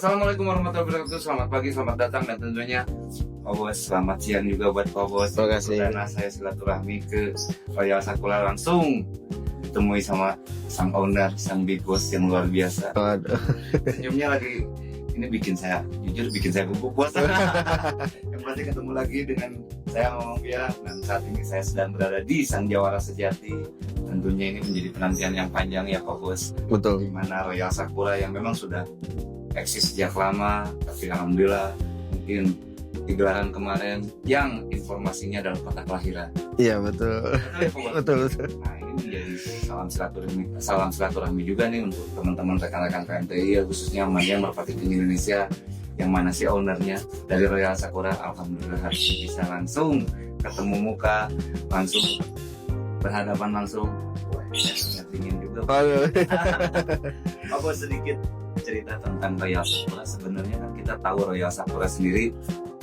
Assalamualaikum warahmatullahi wabarakatuh. Selamat pagi, selamat datang, dan tentunya Pak Bos, selamat siang juga buat Pak Bos. Terima kasih. Karena saya silaturahmi ke Royal Sakura, langsung ditemui sama sang owner, sang big boss yang luar biasa. Waduh. Senyumnya lagi, ini bikin saya, jujur bikin saya bubuk puasa. Yang pasti ketemu lagi dengan saya Mamang Pia, dan saat ini saya sedang berada di Sang Jawara Sejati. Tentunya ini menjadi penantian yang panjang ya Pak Bos. Betul. Di mana Royal Sakura yang memang sudah eksis sejak lama, tapi alhamdulillah mungkin di gelaran kemarin yang informasinya adalah kota kelahiran. Iya betul. Betul. Nah ini menjadi salam silaturahmi juga nih untuk teman-teman rekan-rekan PMTI, khususnya yang Merpati Tinggi Indonesia, yang mana si ownernya dari Royal Sakura. Alhamdulillah hari ini bisa langsung ketemu muka, langsung berhadapan langsung. Wah, saya dingin juga. Apa sedikit cerita tentang Royal Sakura? Sebenarnya kan kita tahu Royal Sakura sendiri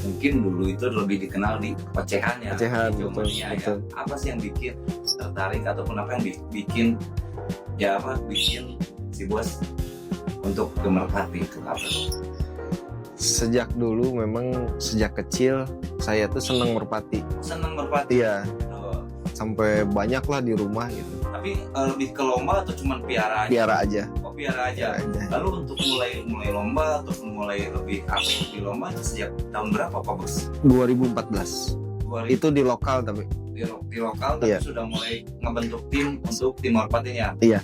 mungkin dulu itu lebih dikenal di ocehan ya, betul. Ya. Apa sih yang bikin tertarik ataupun apa yang bikin si bos untuk ke Merpati itu apa? Sejak dulu memang sejak kecil saya tuh seneng Merpati. Seneng Merpati? Iya. Oh. Sampai banyak lah di rumah gitu. Tapi lebih ke lomba atau cuma piara aja? Piara aja. Oh piara aja. Lalu untuk mulai lomba ataupun mulai lebih aktif di lomba itu sejak tahun berapa Pak Bos? 2014. Itu di lokal tapi. Di lokal tapi iya. Sudah mulai ngebentuk tim untuk tim Merpatinya. Iya.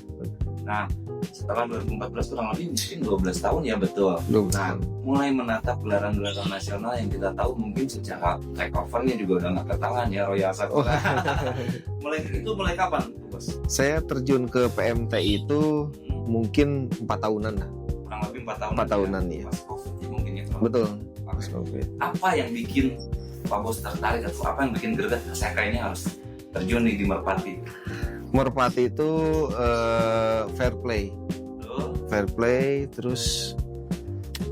Nah setelah 2014 kurang lebih mungkin 12 tahun ya betul. 12 nah tahun. Mulai menatap gelaran-gelaran nasional yang kita tahu mungkin secara take overnya juga udah nggak ketahuan ya Royal Sakura. mulai kapan Bos? Saya terjun ke PMTI itu mungkin 4 tahunan lah. Kurang lebih 4 tahunan. 4 tahunan ya. Pas COVID mungkin ya. Betul. Okay. Apa yang bikin Pak Bos tertarik atau apa yang bikin greget saya kayaknya harus terjun nih di Merpati? Merpati itu fair play. Fair play, terus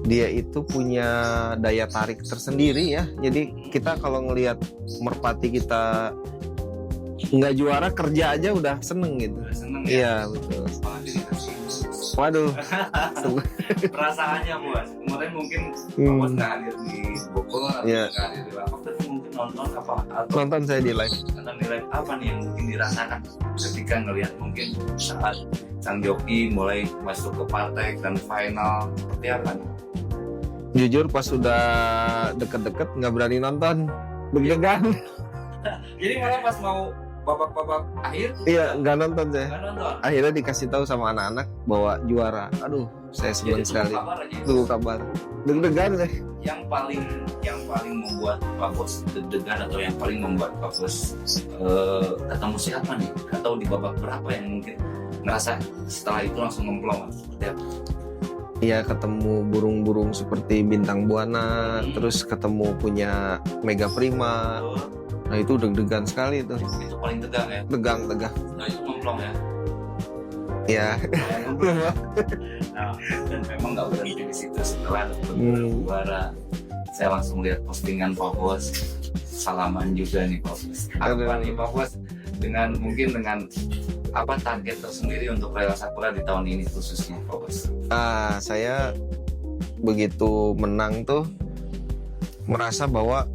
dia itu punya daya tarik tersendiri ya. Jadi kita kalau ngelihat Merpati kita nggak juara, kerja aja udah seneng gitu. Udah seneng ya? Iya betul. Waduh. Perasaannya Bos, kemarin mungkin Pak Bos nggak hadir di Bogor atau nggak hadir di Lampung, tapi mungkin nonton apa? Nonton saya di live. Nonton di live apa nih yang mungkin dirasakan ketika ngelihat mungkin saat sang joki mulai masuk ke partai dan final, seperti apa nih? Jujur pas sudah deket-deket nggak berani nonton, deg-degan. Jadi malah pas mau babak akhir? Iya nggak nonton saya. Nggak nonton. Akhirnya dikasih tahu sama anak-anak bahwa juara. Aduh, saya senang sekali. Tunggu kabar. Deg-degan deh. Yang paling membuat Pak Bos deg-degan atau yang paling membuat Pak Bos ketemu siapa nih? Atau di babak berapa yang mungkin ngerasa setelah itu langsung ngemplong seperti apa? Iya, ketemu burung-burung seperti bintang buana, terus ketemu punya Mega Prima. Nah itu deg-degan sekali itu. Itu paling tegang ya? Tegang. Nah itu ngemplong ya? Iya. Nah, dan memang nggak berhenti di situ. Setelah juara, saya langsung lihat postingan Pak Bos, salaman juga nih Pak Bos. Apa nih Pak Bos dengan apa target tersendiri untuk Royal Sakura di tahun ini khususnya Pak Bos? Saya begitu menang tuh merasa bahwa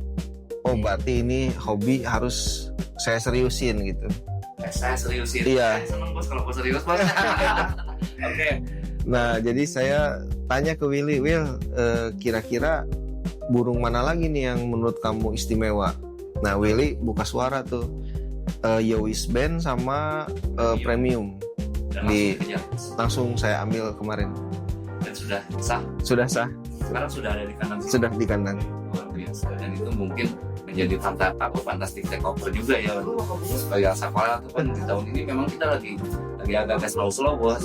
berarti ini hobi harus saya seriusin gitu. Saya seriusin. Iya. Saya seneng Bos kalau Bos serius Bos. Oke. Nah jadi saya tanya ke Willy, kira-kira burung mana lagi nih yang menurut kamu istimewa? Nah Willy buka suara tuh, Yowis Band sama Premium. Langsung saya ambil kemarin. Dan sudah sah? Sudah sah. Sekarang sudah ada di kandang? Sudah di kandang. Luar biasa. Dan itu mungkin menjadi fantastic takeover juga ya Royal Sakura. Itu kan di tahun ini memang kita lagi agak slow Bos.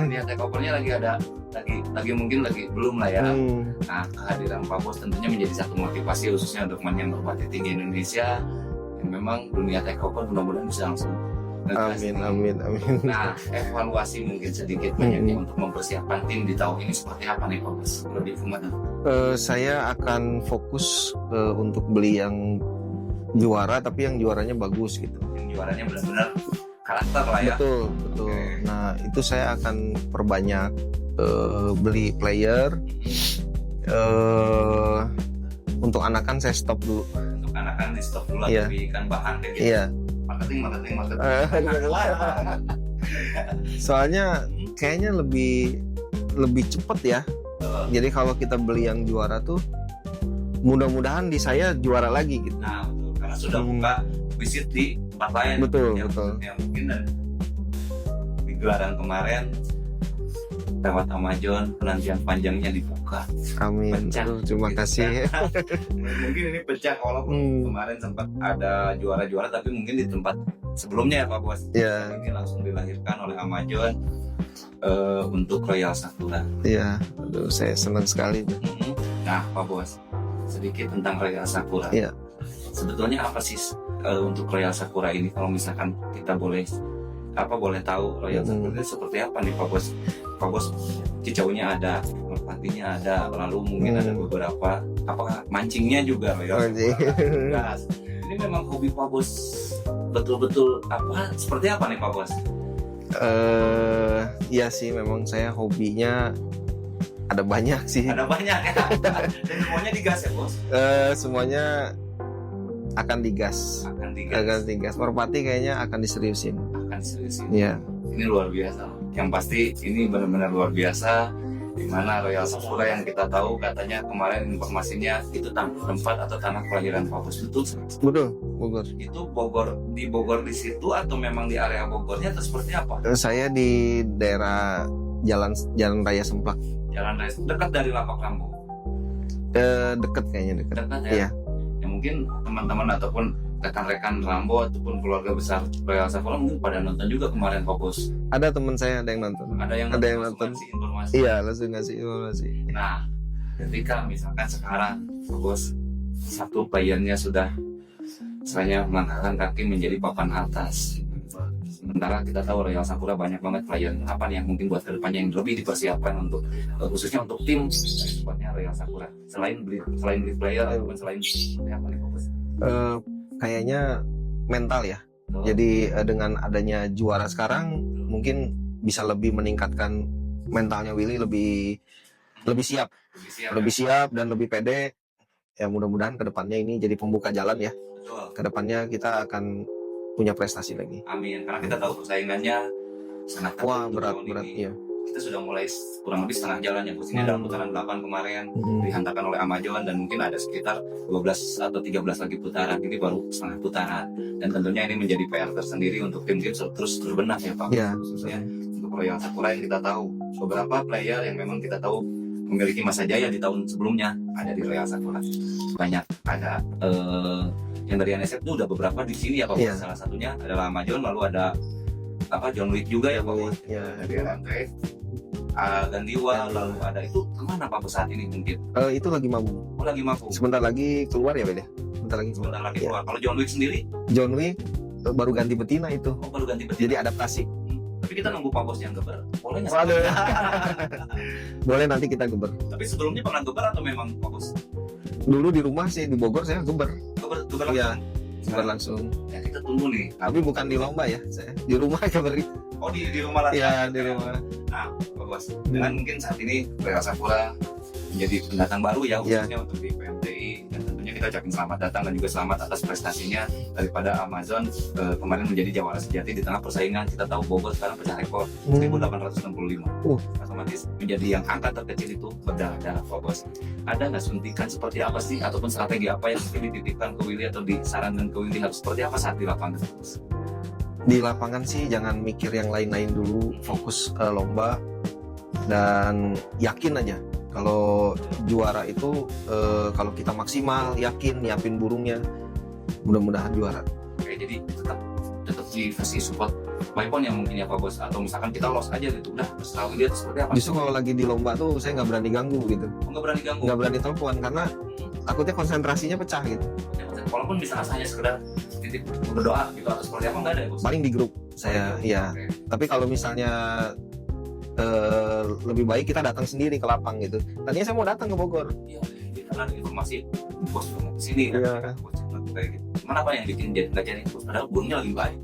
Dia takeovernya lagi mungkin belum lah ya. Nah kehadiran Pak Bos tentunya menjadi satu motivasi khususnya untuk yang Merpati Tinggi Indonesia yang memang dunia takeover mudah-mudahan bisa langsung. Amin. Nah evaluasi mungkin sedikit banyaknya untuk mempersiapkan tim di tahun ini seperti apa nih Pak Bos? Lebih kemana? Saya akan fokus untuk beli yang juara, tapi yang juaranya bagus gitu. Yang juaranya benar-benar karakter lah ya. Betul. Nah itu saya akan perbanyak beli player Untuk anakan saya stop dulu. Untuk anakan di stop dulu, Iya. tapi ikan bahan kayak gitu. Iya. Marketing. Soalnya kayaknya lebih cepet ya. Jadi kalau kita beli yang juara tuh, mudah-mudahan di saya juara lagi gitu. Nah, betul. Karena sudah buka visit di tempat lain. Betul, yang, betul. Yang mungkin di gelaran kemarin lewat Amazon penantian panjangnya dibuka. Amin. Pecah. Terima Gitu kasih. Mungkin ini pecah walaupun kemarin sempat ada juara-juara, tapi mungkin di tempat sebelumnya ya Pak Bos. Iya. Mungkin langsung dilahirkan oleh Amazon untuk Royal Sakura. Iya. Aduh, saya senang sekali. Nah Pak Bos, sedikit tentang Royal Sakura. Iya. Sebetulnya apa sih untuk Royal Sakura ini? Kalau misalkan kita boleh tahu Royal Sakura ini seperti apa nih Pak Bos? Pak Bos, cicaunya ada, merpatinya ada, lalu mungkin ada beberapa, apakah mancingnya juga Royal Sakura? Ini memang hobi Pak Bos betul-betul apa? Seperti apa nih Pak Bos? Iya sih, memang saya hobinya ada banyak sih. Ada banyak ya. Dan semuanya digas ya Bos? Semuanya akan digas. Akan digas. Merpati kayaknya akan diseriusin. Akan seriusin. Iya. Ini luar biasa. Yang pasti ini benar-benar luar biasa. Di mana Royal Sakura yang kita tahu katanya kemarin informasinya itu tempat atau tanah kelahiran Pak Bos, betul? Betul, Bogor. Itu Bogor di situ atau memang di area Bogornya atau seperti apa? Saya di daerah Jalan Raya Semplak. Jalan raya dekat dari Lapak Rambo. Deket kayaknya deket. Dekat ya. Iya. Ya mungkin teman-teman ataupun rekan-rekan Rambo ataupun keluarga besar Royal Sakura mungkin pada nonton juga kemarin Pak Bos. Ada teman saya ada yang nonton. Ada yang nonton. ngasih informasi. Iya, langsung ngasih informasi. Nah, ketika misalkan sekarang Pak Bos satu playernya sudah saya mengangkat kaki menjadi papan atas. Sementara kita tahu Royal Sakura banyak banget player apa yang mungkin buat kedepannya yang lebih dipersiapkan untuk khususnya untuk tim sepertinya Royal Sakura. Selain beli player ataupun selain apa nih Pak Bos? Kayaknya mental ya. Jadi dengan adanya juara sekarang mungkin bisa lebih meningkatkan mentalnya Willy lebih siap. Lebih siap dan lebih pede. Ya mudah-mudahan kedepannya ini jadi pembuka jalan ya. Betul. Kedepannya kita akan punya prestasi lagi. Amin. Karena kita tahu persaingannya sangat ketat. Wah, untuk berat tahun ini. iya. Kita sudah mulai kurang lebih setengah jalan ya Bos. Ini dalam putaran 8 kemarin dihantarkan oleh Amazon dan mungkin ada sekitar 12 atau 13 lagi putaran. Ini baru setengah putaran. Dan tentunya ini menjadi PR tersendiri untuk tim-tim terus berbenah ya Pak. Iya. Khususnya untuk Royal Sakura yang kita tahu beberapa player yang memang kita tahu memiliki masa jaya di tahun sebelumnya ada di Royal Sakura. Banyak ada yang dari NSF itu udah beberapa di sini ya Pak. Iya. Salah satunya adalah Amazon, lalu ada John Wick juga ya Pak. Iya. Dari Rantai, Gandiwa, lalu ada itu kemana Pak Bos saat ini mungkin? Itu lagi mabung. Oh lagi mabuk. Sebentar lagi keluar ya Bel ya? Sebentar lagi keluar. Sebentar lagi Iya. keluar. Kalau John Wick sendiri? John Wick baru ganti betina itu. Oh baru ganti betina. Jadi adaptasi. Tapi kita nunggu Pak Bos yang geber. Boleh nggak? Waduh. Boleh nanti kita geber. Tapi sebelumnya pernah geber atau memang Pak Bos? Dulu di rumah sih di Bogor saya geber. Geber Iya. langsung. Geber langsung. Ya kita tunggu nih. Tapi bukan di lomba ya, saya di rumah geber. Oh di rumah lah. Iya, di rumah. Nah Pak Bos, dengan mungkin saat ini Royal Sakura menjadi pendatang baru ya khususnya untuk di PMTI, dan tentunya kita ucapin selamat datang dan juga selamat atas prestasinya daripada Amazon kemarin menjadi jawara sejati di tengah persaingan. Kita tahu Bogor sekarang pecah rekor 1865. Otomatis menjadi yang angka terkecil itu berdarah-darah Pak Bos. Ada nggak suntikan seperti apa sih ataupun strategi apa yang mungkin dititipkan ke Willy atau disarankan ke Willy harus seperti apa saat di lapangan Pak Bos? Di lapangan sih jangan mikir yang lain-lain dulu, fokus lomba dan yakin aja. Kalau juara itu kalau kita maksimal, yakin nyiapin burungnya, mudah-mudahan juara. Oke, jadi tetap dikasih support Baipon yang mungkin ya Pak Bos, atau misalkan kita loss aja gitu, udah terserah dia seperti apa. Justru kalau lagi di lomba tuh saya nggak berani ganggu gitu, nggak berani ganggu, nggak berani telepon karena takutnya konsentrasinya pecah gitu. Walaupun bisa hanya sekedar titip berdoa gitu atau seperti apa, nggak ada ya Bos? Paling di grup saya, iya. Oke. Tapi kalau misalnya lebih baik kita datang sendiri ke lapang gitu. Tadinya saya mau datang ke Bogor. Iya, karena ada informasi Bos mau kesini kan. Iya. Bos kayak gitu. Mana apa yang bikin jadi nggak jadi Bos? Padahal burungnya lagi baik.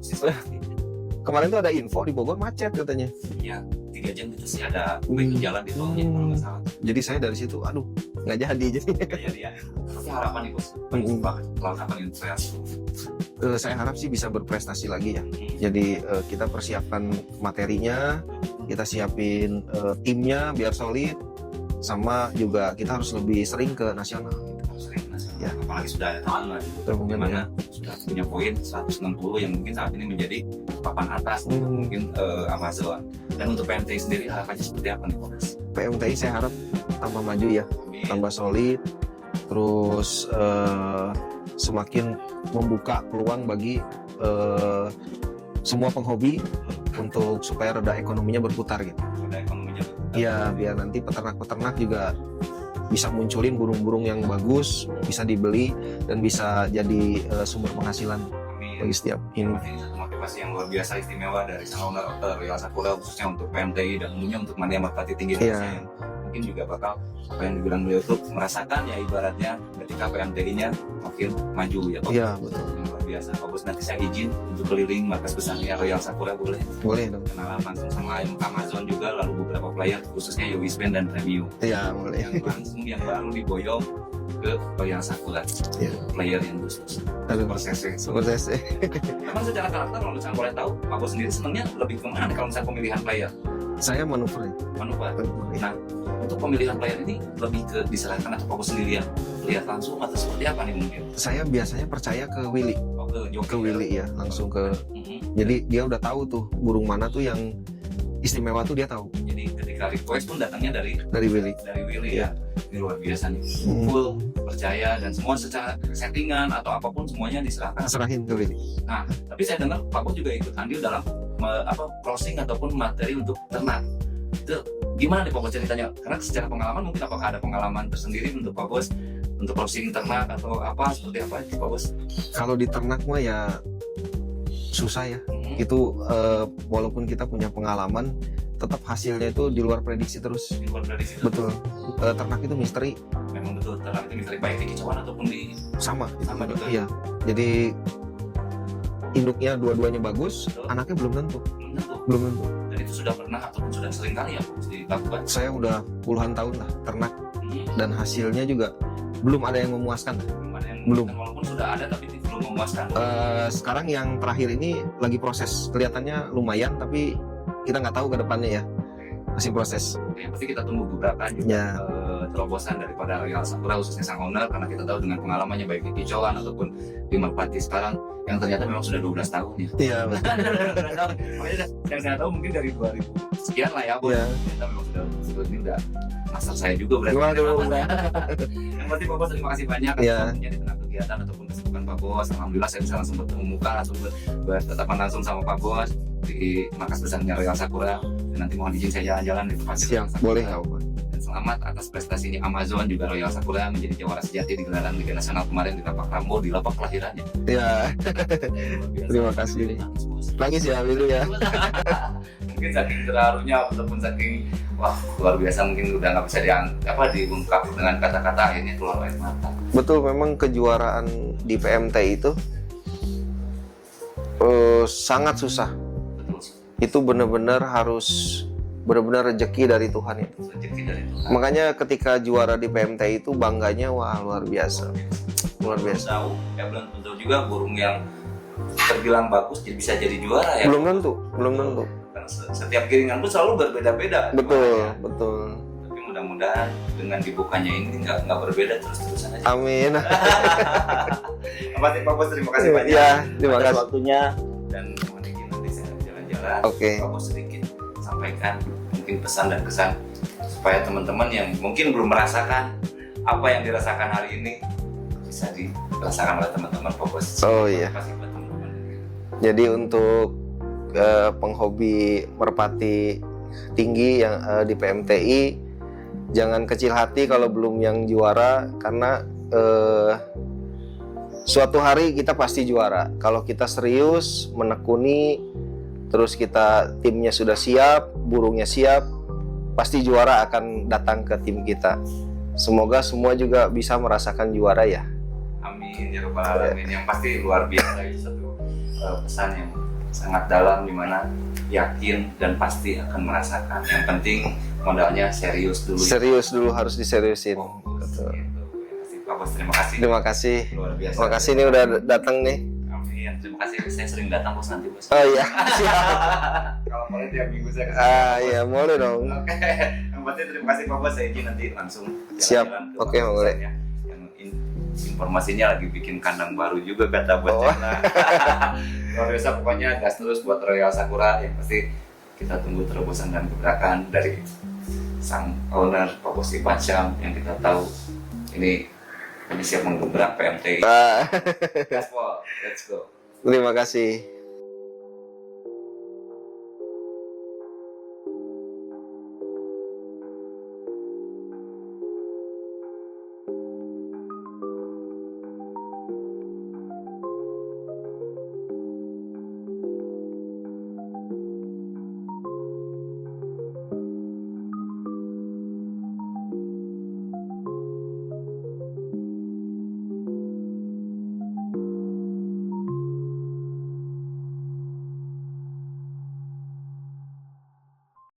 Kemarin tuh ada info di Bogor macet katanya. Iya, 3 jam itu sih ada jalan di tolnya kalau nggak salah. Jadi saya dari situ, aduh, nggak jadi jadi. Ya. Tapi harapan nih bos, kapan ini Saya harap sih bisa berprestasi lagi ya. Jadi kita persiapkan materinya, kita siapin timnya biar solid, sama juga kita harus lebih sering ke nasional. Ya, apalagi sudah ada tahun dimana sudah punya poin 160 yang mungkin saat ini menjadi papan atas mungkin Amazon. Dan untuk PMTI sendiri harapannya seperti apa nih Mas? PMTI saya harap tambah maju ya, tambah solid, terus semakin membuka peluang bagi semua penghobi untuk supaya roda ekonominya berputar gitu. Roda ekonominya berputar. Iya, biar nanti peternak-peternak juga bisa munculin burung-burung yang bagus, bisa dibeli dan bisa jadi sumber penghasilan bagi setiap ini. Ini satu motivasi yang luar biasa istimewa dari sang owner Royal Sakura khususnya untuk PMTI dan umumnya untuk Mania Merpati Tinggi Indonesia yang mungkin juga bakal apa yang dibilang beliau itu merasakan ya ibaratnya ketika PMTI-nya makin maju ya Pak. Iya betul. Yang luar biasa. Pak Bos, nanti saya izin untuk keliling markas besarnya Royal Sakura boleh? Boleh dong. Kenalan langsung sama Amazon juga, lalu beberapa player khususnya Yowis Band dan Premium. Iya boleh. Yang langsung yang baru diboyong ke Royal Sakura. Iya. Player yang khusus. Aduh, Super CC. Memang secara karakter kalau misalnya boleh tahu, Pak Bos sendiri senangnya lebih kemana kalau misalnya pemilihan player? Saya manuver. Manuver. Nah, untuk pemilihan player ini lebih ke diserahkan atau Pak Bos sendiri yang lihat langsung atau seperti apa nih mungkin? Saya biasanya percaya ke Willy. Oh, ke Willy ya, langsung ke. Jadi dia udah tahu tuh burung mana tuh yang istimewa tuh dia tahu. Jadi ketika request pun datangnya dari Willy. Dari Willy ya. Ini luar biasa nih. Full percaya dan semua secara settingan atau apapun semuanya diserahkan. Serahin ke Willy. Nah, tapi saya dengar Pak Bos juga ikut andil dalam crossing ataupun materi untuk ternak. Itu gimana nih Pak Bos ceritanya? Karena secara pengalaman mungkin apakah ada pengalaman tersendiri untuk Pak Bos untuk crossing ternak atau apa seperti apa sih Pak Bos? Kalau di ternak mah ya susah ya. Itu walaupun kita punya pengalaman, tetap hasilnya itu di luar prediksi terus. Di luar prediksi. Betul. Ternak itu misteri. Memang betul, ternak itu misteri baik di kicauan ataupun di sama betul. Iya. Jadi induknya dua-duanya bagus, betul. Anaknya belum tentu. Belum tentu. Dan itu sudah pernah ataupun sudah sering kali ya dilakukan? Saya udah puluhan tahun lah ternak dan hasilnya juga belum ada yang memuaskan. Belum. Walaupun sudah ada tapi belum memuaskan. Sekarang yang terakhir ini lagi proses, kelihatannya lumayan tapi kita nggak tahu ke depannya ya, masih proses. Yang pasti kita tunggu gebrakan juga terobosan daripada Royal Sakura khususnya sang owner, karena kita tahu dengan pengalamannya baik di kicauan ataupun di Merpati sekarang yang ternyata memang sudah 12 tahun ya. Iya betul. Yang saya tahu mungkin dari 2000 sekian lah ya, Bos. Ternyata memang sudah ini udah master saya juga berarti. Yang pasti Pak Bos terima kasih banyak atas di tengah kegiatan ataupun kesibukan Pak Bos. Alhamdulillah saya bisa langsung bertemu muka, langsung bertatapan langsung sama Pak Bos di markas besarnya Royal Sakura. Dan nanti mohon izin saya jalan-jalan di tempat siap, boleh nggak Pak? Dan selamat atas prestasinya Amazon juga Royal Sakura menjadi juara sejati di gelaran Liga Nasional kemarin di Lapak Rambo, di lapak kelahirannya. Iya. Terima kasih. Nangis ya dulu ya. Mungkin saking terharunya ataupun saking wah luar biasa, mungkin udah nggak bisa diungkap dengan kata-kata, akhirnya keluar air mata. Betul, memang kejuaraan di PMT itu sangat susah. Betul. Itu benar-benar harus rezeki dari Tuhan itu. Rezeki dari Tuhan. Makanya ketika juara di PMT itu bangganya wah luar biasa. Luar biasa. Tahu ya, belum tentu juga burung yang terbilang bagus bisa jadi juara ya. Belum tentu. Karena setiap giringan pun selalu berbeda-beda. Betul, betul. Tapi mudah-mudahan dengan dibukanya ini nggak berbeda terus-terusan aja. Amin. Pak Bos terima kasih banyak. Ya, terima kasih waktunya dan mohon izin nanti saya jalan-jalan. Oke. Pak Bos sedikit sampaikan mungkin pesan dan kesan supaya teman-teman yang mungkin belum merasakan apa yang dirasakan hari ini bisa dirasakan oleh teman-teman Pak Bos. Oh iya. Jadi untuk penghobi merpati tinggi yang di PMTI, jangan kecil hati kalau belum yang juara, karena suatu hari kita pasti juara. Kalau kita serius, menekuni, terus kita timnya sudah siap, burungnya siap, pasti juara akan datang ke tim kita. Semoga semua juga bisa merasakan juara ya. Amin ya rabbal alamin. Yang pasti luar biasa itu satu pesan yang sangat dalam, dimana yakin dan pasti akan merasakan. Yang penting modalnya serius dulu. Serius dulu, harus diseriusin. Tuh. Gitu. Pak Bos, terima kasih. Terima kasih. Luar biasa. Terima kasih nih udah datang nih. Amin. Terima kasih. Saya sering datang Bos nanti Bos. Oh iya, siap. Kalau boleh tiap minggu saya kesini. Iya boleh dong. Oke. Yang penting terima kasih Pak Bos. Saya izin nanti langsung Siap. jalan-jalan ke Oke, Pak Bos boleh. ya. Yang informasinya lagi bikin kandang baru juga kata buat Oh. Chandra. Luar biasa pokoknya gas terus buat Royal Sakura. Yang pasti kita tunggu terobosan dan gebrakan dari sang owner Pak Bos Ivan Syam yang kita tahu ini siap menggebrak PMTI. Ah, Gaspol, let's go. terima kasih.